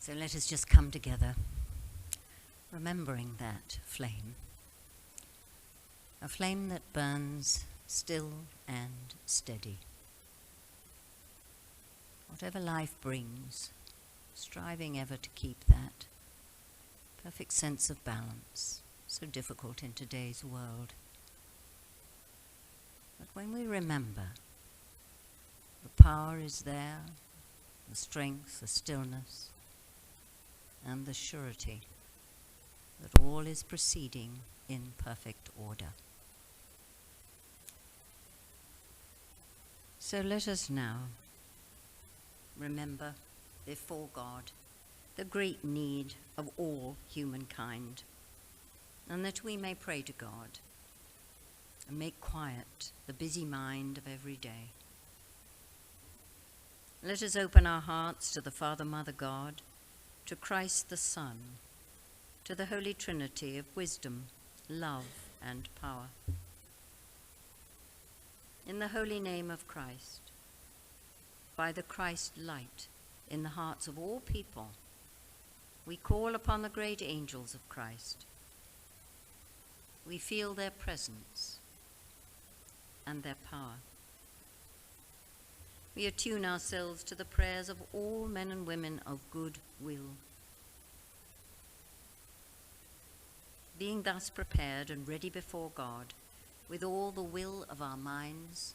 So let us just come together, remembering that flame, a flame that burns still and steady. Whatever life brings, striving ever to keep that perfect sense of balance, so difficult in today's world. But when we remember, the power is there, the strength, the stillness, and the surety that all is proceeding in perfect order. So let us now remember before God the great need of all humankind, and that we may pray to God and make quiet the busy mind of every day. Let us open our hearts to the Father, Mother, God, to Christ the Son, to the Holy Trinity of wisdom, love, and power. In the holy name of Christ, by the Christ light in the hearts of all people, we call upon the great angels of Christ. We feel their presence and their power. We attune ourselves to the prayers of all men and women of good will. Being thus prepared and ready before God, with all the will of our minds,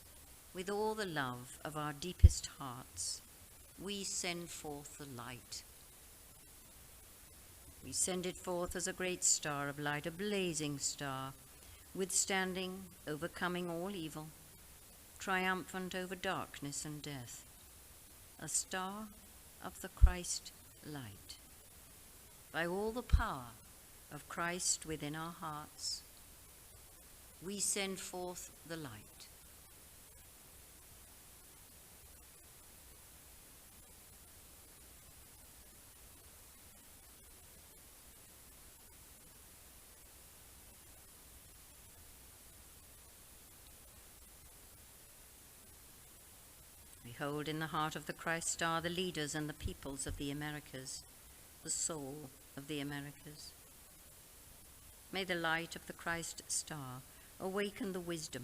with all the love of our deepest hearts, we send forth the light. We send it forth as a great star of light, a blazing star, withstanding, overcoming all evil, triumphant over darkness and death, a star of the Christ light. By all the power of Christ within our hearts, we send forth the light. We hold in the heart of the Christ star the leaders and the peoples of the Americas, the soul of the Americas. May the light of the Christ star awaken the wisdom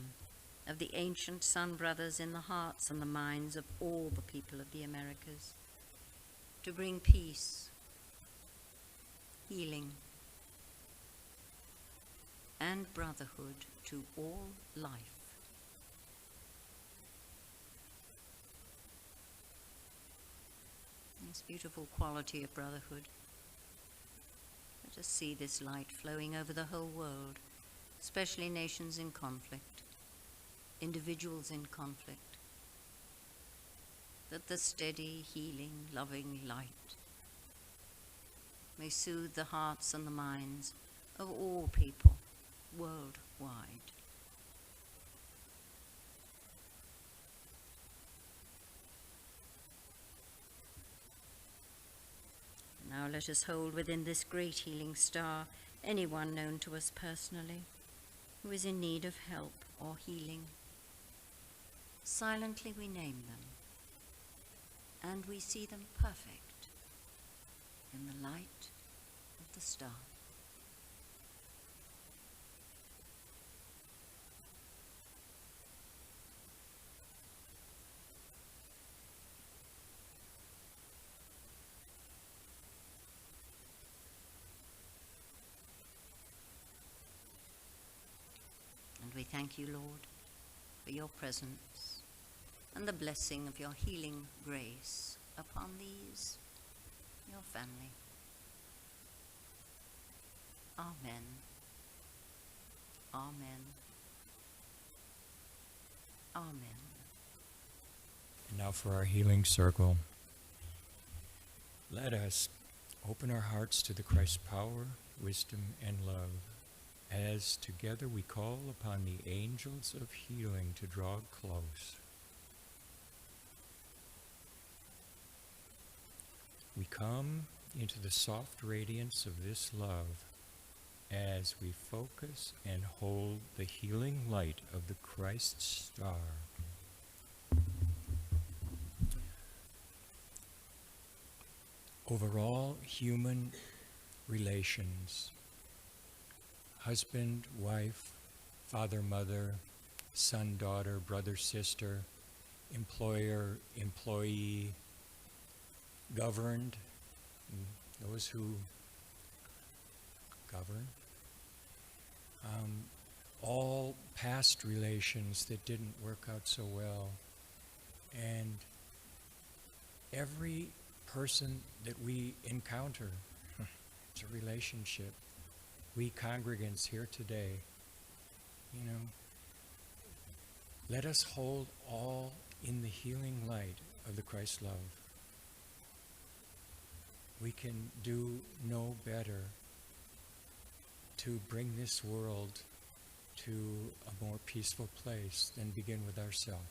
of the ancient sun brothers in the hearts and the minds of all the people of the Americas, to bring peace, healing, and brotherhood to all life. This beautiful quality of brotherhood. Let us see this light flowing over the whole world, especially nations in conflict, individuals in conflict, that the steady, healing, loving light may soothe the hearts and the minds of all people worldwide. Now let us hold within this great healing star anyone known to us personally who is in need of help or healing. Silently we name them, and we see them perfect in the light of the star. We thank you, Lord, for your presence and the blessing of your healing grace upon these, your family. Amen. Amen. Amen. And now for our healing circle. Let us open our hearts to the Christ's power, wisdom, and love, as together we call upon the angels of healing to draw close. We come into the soft radiance of this love as we focus and hold the healing light of the Christ star. over all human relations, husband, wife, father, mother, son, daughter, brother, sister, employer, employee, governed, those who govern, all past relations that didn't work out so well, and every person that we encounter, it's a relationship. We congregants here today, let us hold all in the healing light of the Christ love. We can do no better to bring this world to a more peaceful place than begin with ourselves.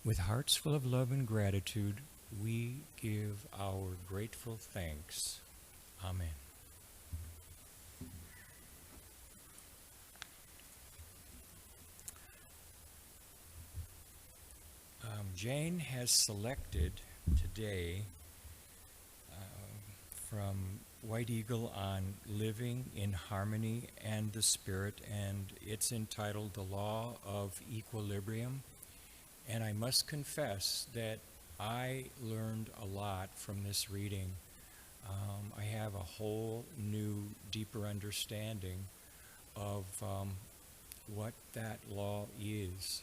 With hearts full of love and gratitude, we give our grateful thanks. Amen. Jane has selected today from White Eagle on living in harmony and the Spirit, and it's entitled The Law of Equilibrium. And I must confess that I learned a lot from this reading. I have a whole new, deeper understanding of what that law is,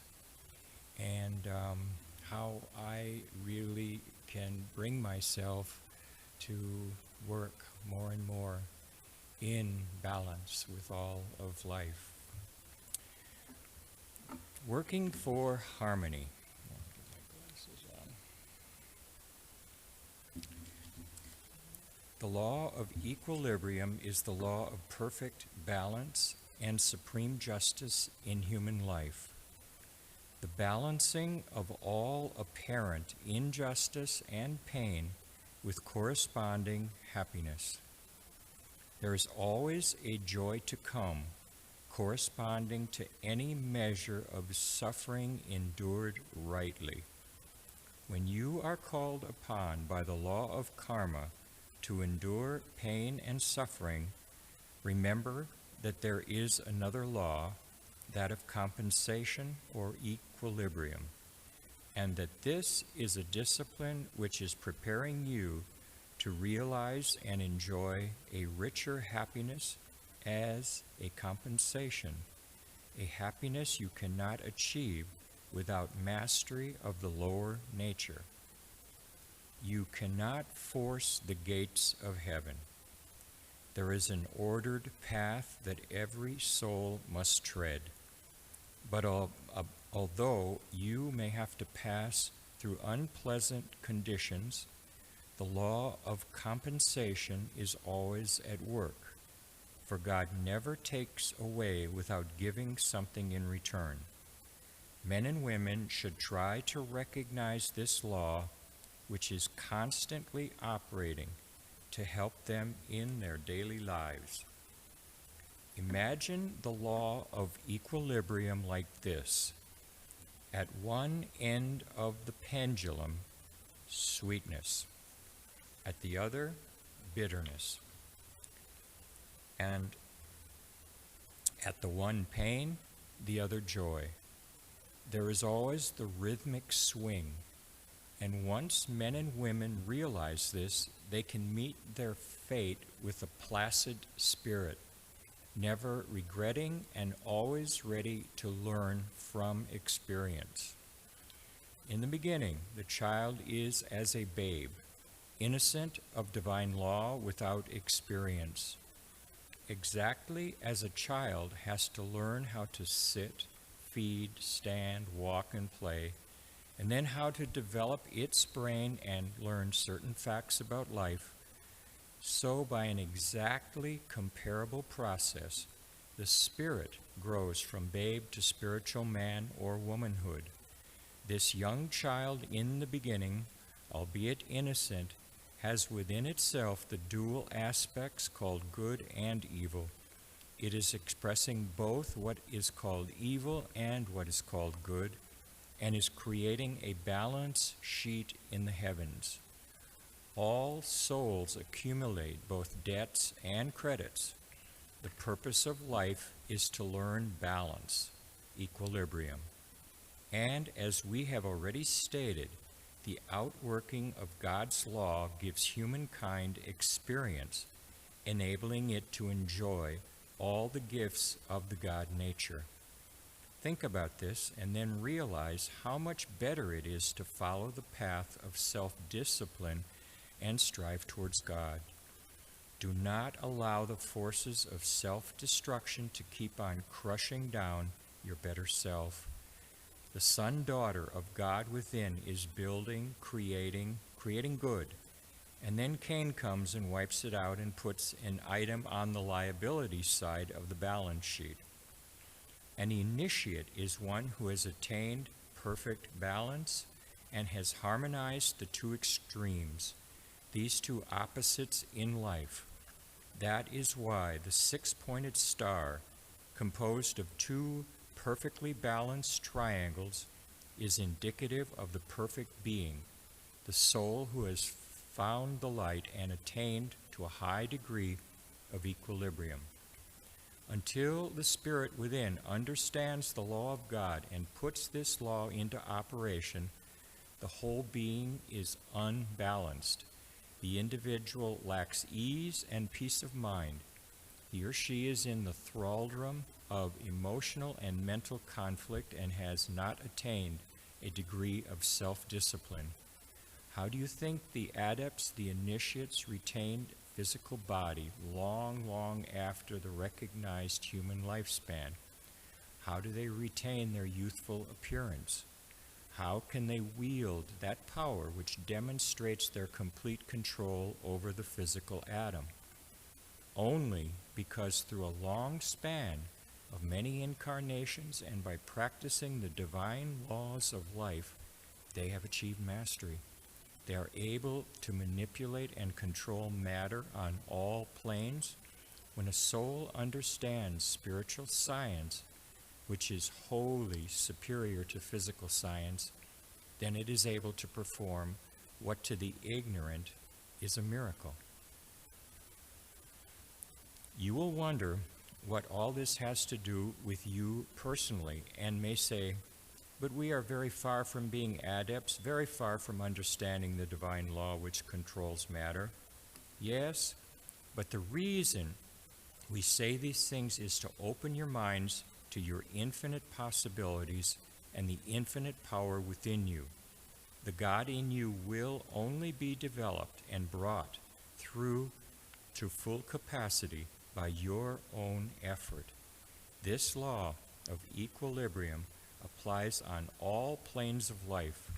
and how I really can bring myself to work more and more in balance with all of life. Working for harmony. The law of equilibrium is the law of perfect balance and supreme justice in human life. The balancing of all apparent injustice and pain with corresponding happiness. There is always a joy to come, corresponding to any measure of suffering endured rightly. When you are called upon by the law of karma to endure pain and suffering, remember that there is another law, that of compensation or equilibrium, and that this is a discipline which is preparing you to realize and enjoy a richer happiness as a compensation, a happiness you cannot achieve without mastery of the lower nature. You cannot force the gates of heaven. There is an ordered path that every soul must tread. But although you may have to pass through unpleasant conditions, the law of compensation is always at work, for God never takes away without giving something in return. Men and women should try to recognize this law, which is constantly operating to help them in their daily lives. Imagine the law of equilibrium like this. At one end of the pendulum, sweetness. At the other, bitterness. And at the one pain, the other joy. There is always the rhythmic swing. And once men and women realize this, they can meet their fate with a placid spirit, never regretting and always ready to learn from experience. In the beginning, the child is as a babe, innocent of divine law without experience. Exactly as a child has to learn how to sit, feed, stand, walk, and play, and then how to develop its brain and learn certain facts about life, so by an exactly comparable process, the spirit grows from babe to spiritual man or womanhood. This young child in the beginning albeit innocent, has within itself the dual aspects called good and evil. It is expressing both what is called evil and what is called good, and is creating a balance sheet in the heavens. All souls accumulate both debts and credits. The purpose of life is to learn balance, equilibrium. And as we have already stated, the outworking of God's law gives humankind experience, enabling it to enjoy all the gifts of the God nature. Think about this and then realize how much better it is to follow the path of self-discipline and strive towards God. Do not allow the forces of self-destruction to keep on crushing down your better self. The son-daughter of God within is building, creating good. And then Cain comes and wipes it out and puts an item on the liability side of the balance sheet. An initiate is one who has attained perfect balance and has harmonized the two extremes, these two opposites in life. That is why the six-pointed star, composed of two perfectly balanced triangles, is indicative of the perfect being, the soul who has found the light and attained to a high degree of equilibrium. Until the spirit within understands the law of God and puts this law into operation, the whole being is unbalanced. The individual lacks ease and peace of mind. He or she is in the thraldom of emotional and mental conflict and has not attained a degree of self-discipline. How do you think the adepts, the initiates, retained physical body long after the recognized human lifespan? How do they retain their youthful appearance? How can they wield that power which demonstrates their complete control over the physical atom? Only because through a long span of many incarnations and by practicing the divine laws of life, they have achieved mastery. They are able to manipulate and control matter on all planes. When a soul understands spiritual science, which is wholly superior to physical science, then it is able to perform what to the ignorant is a miracle. You will wonder what all this has to do with you personally, and may say, but we are very far from being adepts, very far from understanding the divine law which controls matter. Yes, but the reason we say these things is to open your minds to your infinite possibilities and the infinite power within you. The God in you will only be developed and brought through to full capacity by your own effort. This law of equilibrium applies on all planes of life,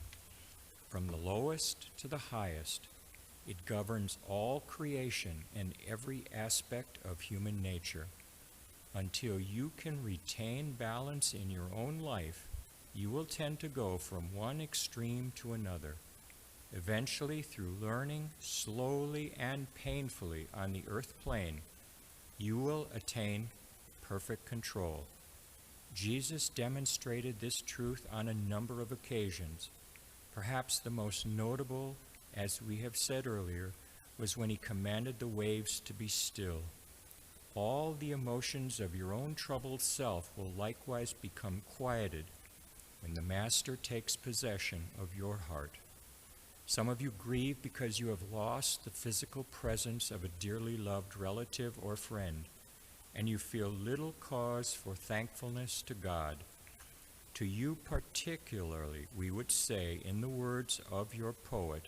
from the lowest to the highest. It governs all creation and every aspect of human nature. Until you can retain balance in your own life, you will tend to go from one extreme to another. Eventually, through learning slowly and painfully on the earth plane, you will attain perfect control. Jesus demonstrated this truth on a number of occasions. Perhaps the most notable, as we have said earlier, was when he commanded the waves to be still. All the emotions of your own troubled self will likewise become quieted when the Master takes possession of your heart. Some of you grieve because you have lost the physical presence of a dearly loved relative or friend, and you feel little cause for thankfulness to God. To you particularly, we would say, in the words of your poet,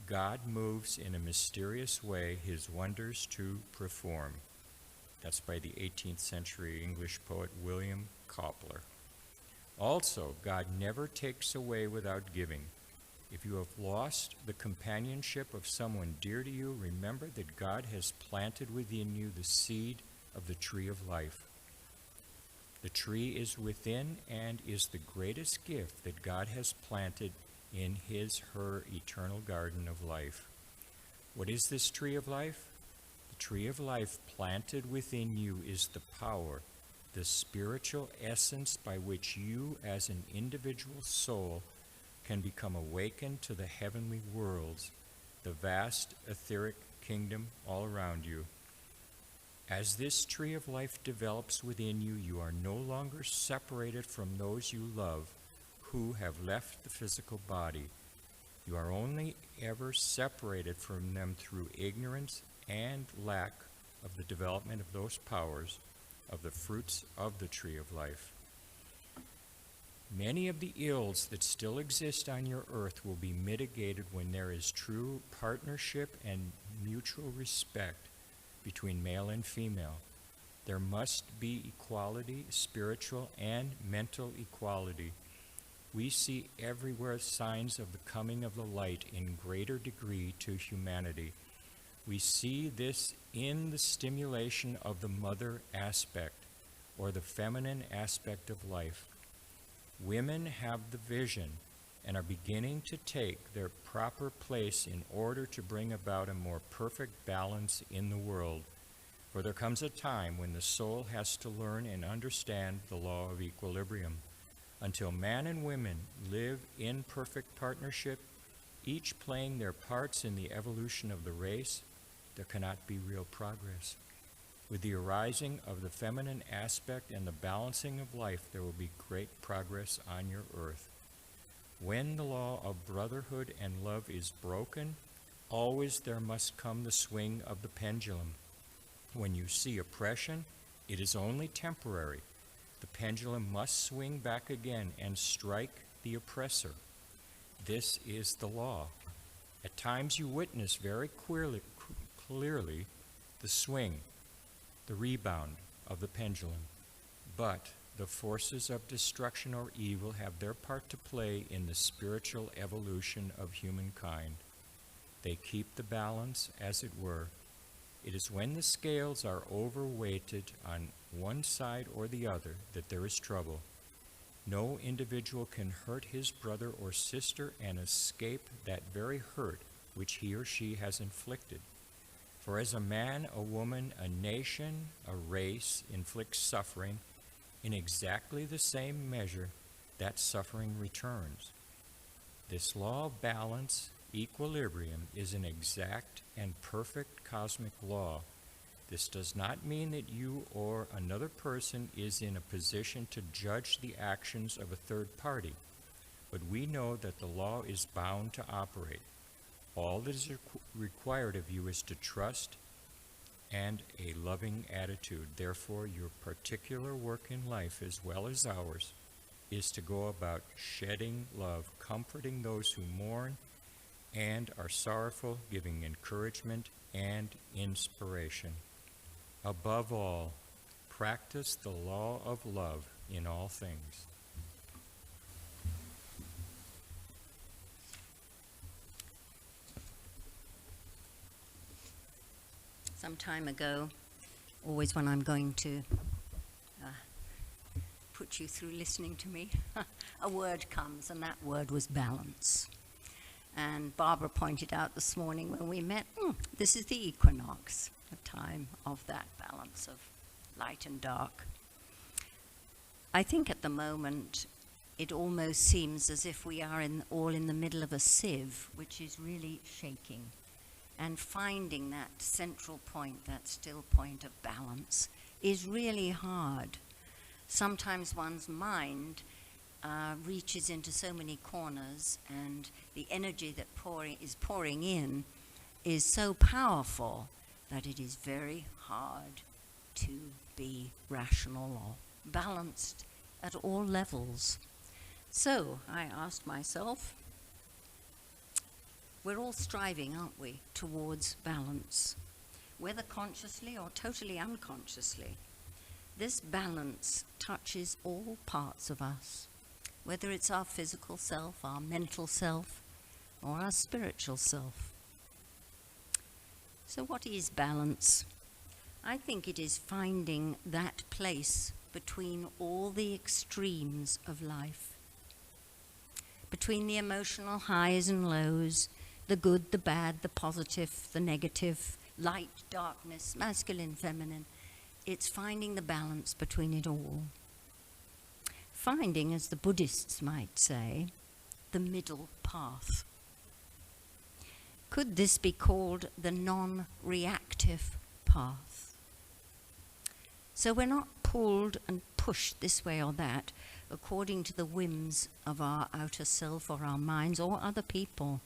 God moves in a mysterious way his wonders to perform. That's by the 18th century English poet William Cowper. Also, God never takes away without giving. If you have lost the companionship of someone dear to you, remember that God has planted within you the seed of the tree of life. The tree is within and is the greatest gift that God has planted in his/her eternal garden of life. What is this tree of life? The tree of life planted within you is the power, the spiritual essence by which you as an individual soul can become awakened to the heavenly worlds, the vast etheric kingdom all around you. As this tree of life develops within you, you are no longer separated from those you love who have left the physical body. You are only ever separated from them through ignorance and lack of the development of those powers, of the fruits of the tree of life. Many of the ills that still exist on your earth will be mitigated when there is true partnership and mutual respect between male and female. There must be equality, spiritual and mental equality. We see everywhere signs of the coming of the light in greater degree to humanity. We see this in the stimulation of the mother aspect, or the feminine aspect of life. Women have the vision and are beginning to take their proper place in order to bring about a more perfect balance in the world. For there comes a time when the soul has to learn and understand the law of equilibrium. Until man and women live in perfect partnership, each playing their parts in the evolution of the race, there cannot be real progress. With the arising of the feminine aspect and the balancing of life, there will be great progress on your earth. When the law of brotherhood and love is broken, always there must come the swing of the pendulum. When you see oppression, it is only temporary. The pendulum must swing back again and strike the oppressor. This is the law. At times you witness very clearly the swing, the rebound of the pendulum. But the forces of destruction or evil have their part to play in the spiritual evolution of humankind. They keep the balance, as it were. It is when the scales are overweighted on one side or the other that there is trouble. No individual can hurt his brother or sister and escape that very hurt which he or she has inflicted. For as a man, a woman, a nation, a race inflicts suffering, in exactly the same measure that suffering returns. This law of balance, equilibrium, is an exact and perfect cosmic law. This does not mean that you or another person is in a position to judge the actions of a third party, but we know that the law is bound to operate. All that is required of you is to trust and a loving attitude. Therefore, your particular work in life, as well as ours, is to go about shedding love, comforting those who mourn and are sorrowful, giving encouragement and inspiration. Above all, practice the law of love in all things. Some time ago, always when I'm going to put you through listening to me, a word comes, and that word was balance. And Barbara pointed out this morning when we met, this is the equinox, the time of that balance of light and dark. I think at the moment it almost seems as if we are all in the middle of a sieve, which is really shaking. And finding that central point, that still point of balance, is really hard. Sometimes one's mind reaches into so many corners, and the energy that is pouring in is so powerful that it is very hard to be rational or balanced at all levels. So I asked myself, we're all striving, aren't we, towards balance, whether consciously or totally unconsciously. This balance touches all parts of us, whether it's our physical self, our mental self, or our spiritual self. So what is balance? I think it is finding that place between all the extremes of life. between the emotional highs and lows, the good, the bad, the positive, the negative, light, darkness, masculine, feminine. It's finding the balance between it all. Finding, as the Buddhists might say, the middle path. Could this be called the non-reactive path? So we're not pulled and pushed this way or that according to the whims of our outer self or our minds or other people,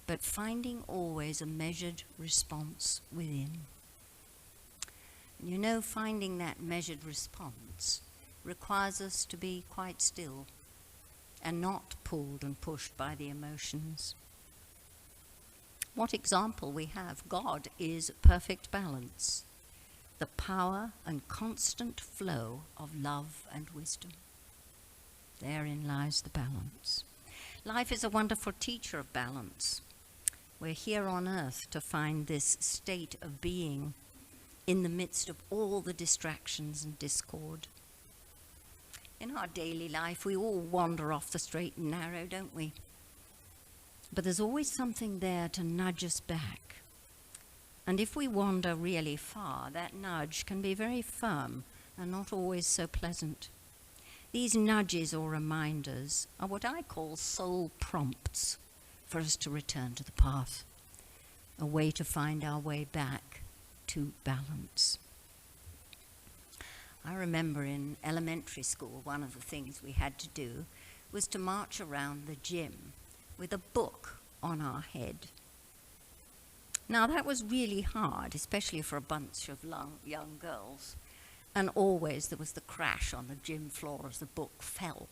but finding always a measured response within. And you know, finding that measured response requires us to be quite still and not pulled and pushed by the emotions. What example we have? God is perfect balance, the power and constant flow of love and wisdom. Therein lies the balance. Life is a wonderful teacher of balance. We're here on earth to find this state of being in the midst of all the distractions and discord. In our daily life, we all wander off the straight and narrow, don't we? But there's always something there to nudge us back. And if we wander really far, that nudge can be very firm and not always so pleasant. These nudges or reminders are what I call soul prompts for us to return to the path, a way to find our way back to balance. I remember in elementary school, one of the things we had to do was to march around the gym with a book on our head. Now that was really hard, especially for a bunch of young girls, and always there was the crash on the gym floor as the book fell.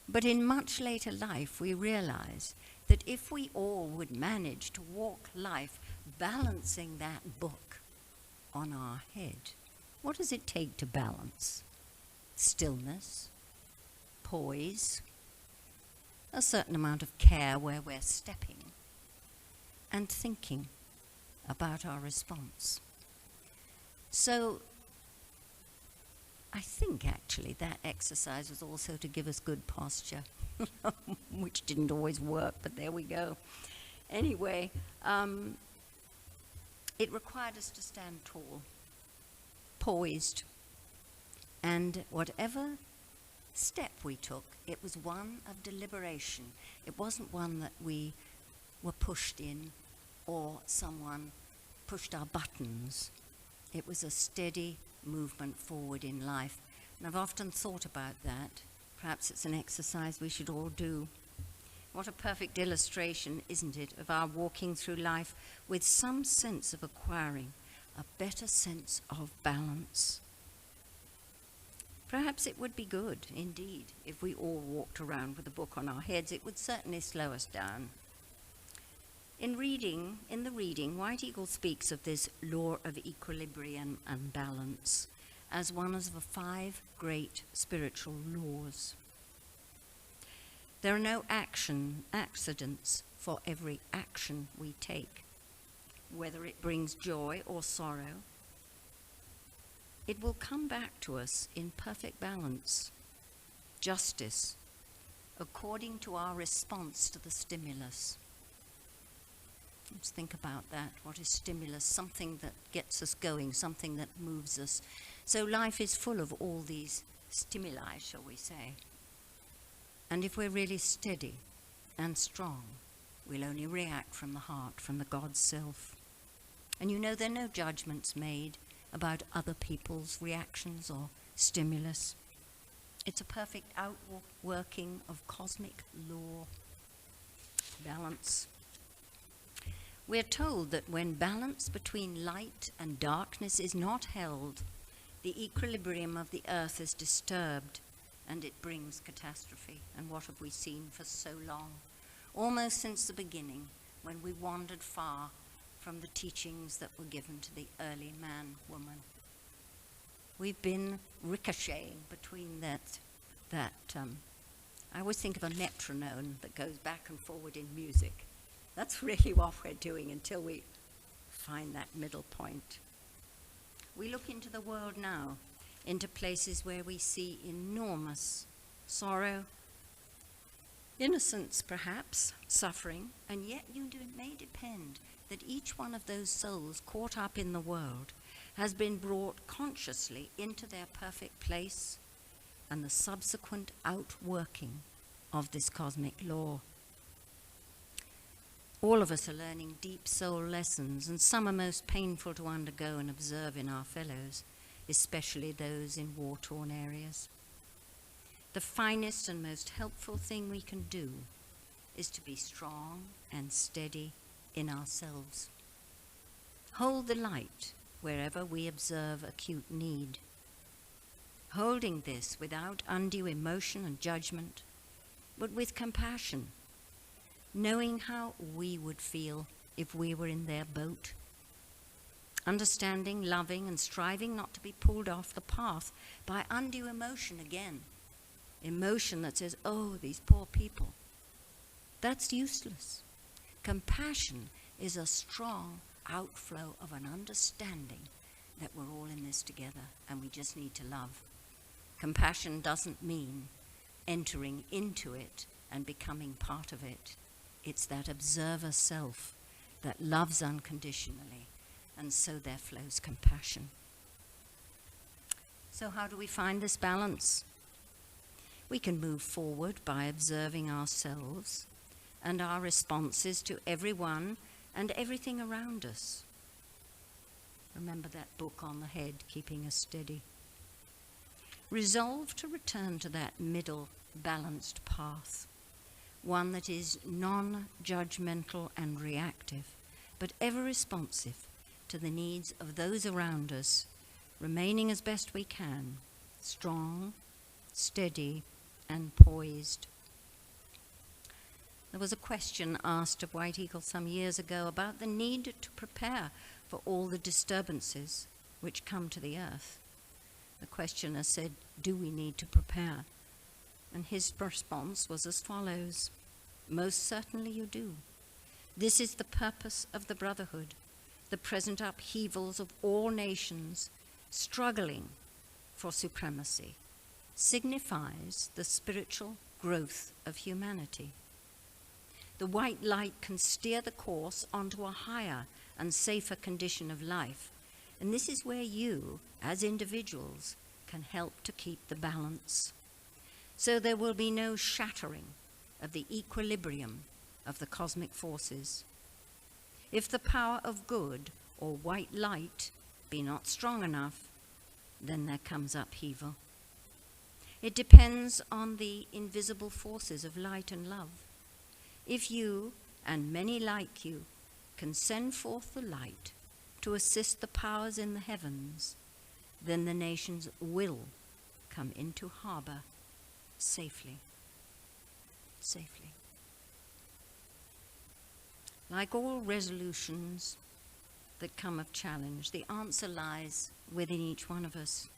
But in much later life we realized that if we all would manage to walk life balancing that book on our head, what does it take to balance? Stillness, poise, a certain amount of care where we're stepping, and thinking about our response. So I think actually that exercise was also to give us good posture, which didn't always work, but there we go. Anyway, it required us to stand tall, poised, and whatever step we took, it was one of deliberation. It wasn't one that we were pushed in or someone pushed our buttons. It was a steady movement forward in life. And I've often thought about that. Perhaps it's an exercise we should all do. What a perfect illustration, isn't it, of our walking through life with some sense of acquiring a better sense of balance. Perhaps it would be good, indeed, if we all walked around with a book on our heads. It would certainly slow us down. In the reading, White Eagle speaks of this law of equilibrium and balance as one of the 5 great spiritual laws. There are no accidents for every action we take, whether it brings joy or sorrow. It will come back to us in perfect balance, justice, according to our response to the stimulus. Let's think about that. What is stimulus? Something that gets us going, something that moves us. So life is full of all these stimuli, shall we say. And if we're really steady and strong, we'll only react from the heart, from the God self. And you know, there are no judgments made about other people's reactions or stimulus. It's a perfect outworking of cosmic law, balance. We're told that when balance between light and darkness is not held, the equilibrium of the earth is disturbed and it brings catastrophe. And what have we seen for so long? Almost since the beginning, when we wandered far from the teachings that were given to the early man-woman. We've been ricocheting between that I always think of a metronome that goes back and forward in music. That's really what we're doing until we find that middle point. We look into the world now, into places where we see enormous sorrow, Innocence, perhaps, suffering, and yet it may depend that each one of those souls caught up in the world has been brought consciously into their perfect place and the subsequent outworking of this cosmic law. All of us are learning deep soul lessons, and some are most painful to undergo and observe in our fellows, especially those in war-torn areas. The finest and most helpful thing we can do is to be strong and steady in ourselves. Hold the light wherever we observe acute need. Holding this without undue emotion and judgment, but with compassion, knowing how we would feel if we were in their boat. Understanding, loving, and striving not to be pulled off the path by undue emotion again. Emotion that says, oh, these poor people. That's useless. Compassion is a strong outflow of an understanding that we're all in this together and we just need to love. Compassion doesn't mean entering into it and becoming part of it. It's that observer self that loves unconditionally, and so there flows compassion. So how do we find this balance? We can move forward by observing ourselves and our responses to everyone and everything around us. Remember that book on the head, Keeping Us Steady. Resolve to return to that middle, balanced path, one that is non-judgmental and reactive, but ever responsive to the needs of those around us, remaining as best we can, strong, steady, and poised. There was a question asked of White Eagle some years ago about the need to prepare for all the disturbances which come to the earth. The questioner said, do we need to prepare? And his response was as follows: most certainly you do. This is the purpose of the Brotherhood, the present upheavals of all nations struggling for supremacy, signifies the spiritual growth of humanity. The white light can steer the course onto a higher and safer condition of life, and this is where you, as individuals, can help to keep the balance. So there will be no shattering of the equilibrium of the cosmic forces. If the power of good or white light be not strong enough, then there comes upheaval. It depends on the invisible forces of light and love. If you, and many like you, can send forth the light to assist the powers in the heavens, then the nations will come into harbor safely. Safely. Like all resolutions that come of challenge, the answer lies within each one of us.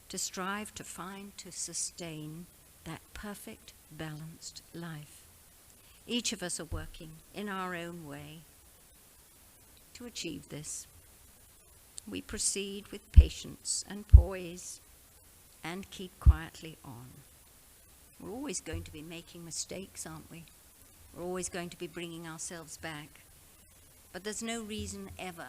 To strive to find, to sustain that perfect, balanced life. Each of us are working in our own way to achieve this. We proceed with patience and poise and keep quietly on. We're always going to be making mistakes, aren't we? We're always going to be bringing ourselves back. But there's no reason ever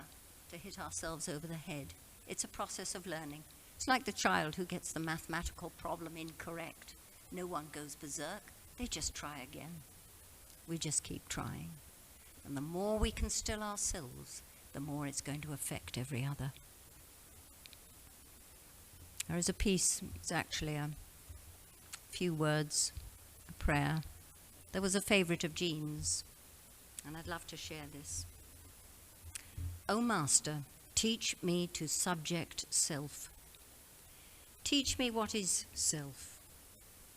to hit ourselves over the head. It's a process of learning. It's like the child who gets the mathematical problem incorrect. No one goes berserk. They just try again. We just keep trying. And the more we can still ourselves, the more it's going to affect every other. There is a piece, it's actually a few words, a prayer. There was a favorite of Jean's, and I'd love to share this. O Master, teach me to subject self. Teach me what is self,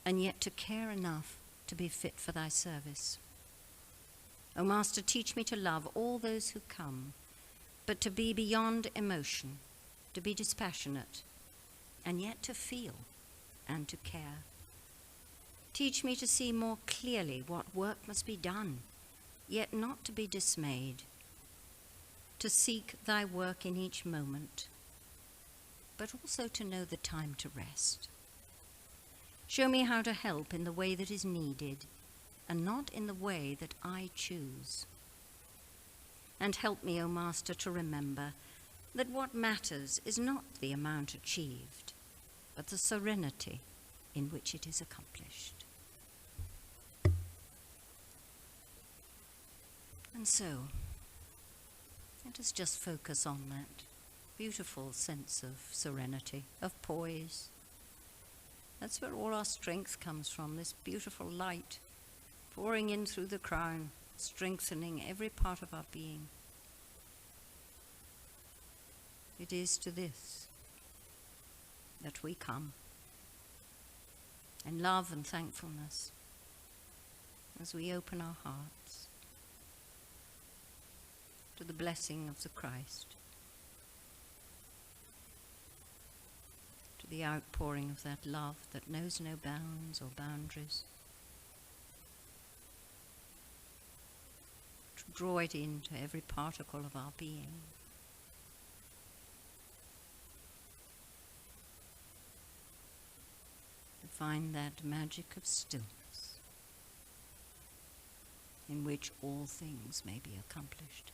and yet to care enough to be fit for thy service. O Master, teach me to love all those who come, but to be beyond emotion, to be dispassionate, and yet to feel and to care. Teach me to see more clearly what work must be done, yet not to be dismayed, to seek thy work in each moment, but also to know the time to rest. Show me how to help in the way that is needed, and not in the way that I choose. And help me, O Master, to remember that what matters is not the amount achieved, but the serenity in which it is accomplished. And so, let us just focus on that beautiful sense of serenity, of poise. That's where all our strength comes from, this beautiful light pouring in through the crown, strengthening every part of our being. It is to this that we come in love and thankfulness as we open our hearts to the blessing of the Christ, to the outpouring of that love that knows no bounds or boundaries, to draw it into every particle of our being. To find that magic of stillness in which all things may be accomplished.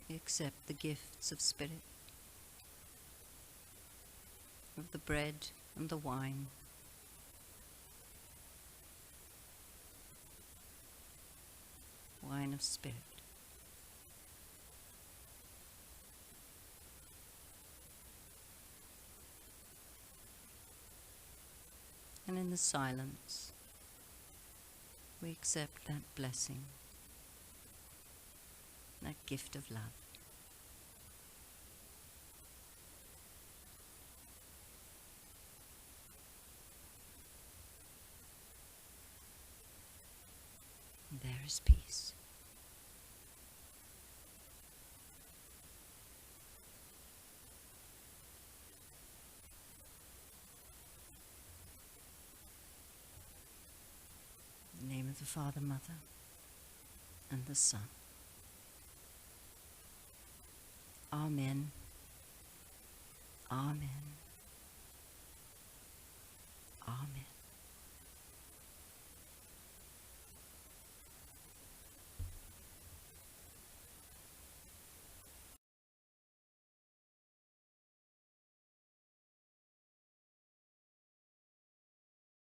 We accept the gifts of spirit, of the bread and the wine, wine of spirit. And in the silence, we accept that blessing, that gift of love. And there is peace. In the name of the Father, Mother, and the Son. Amen. Amen. Amen.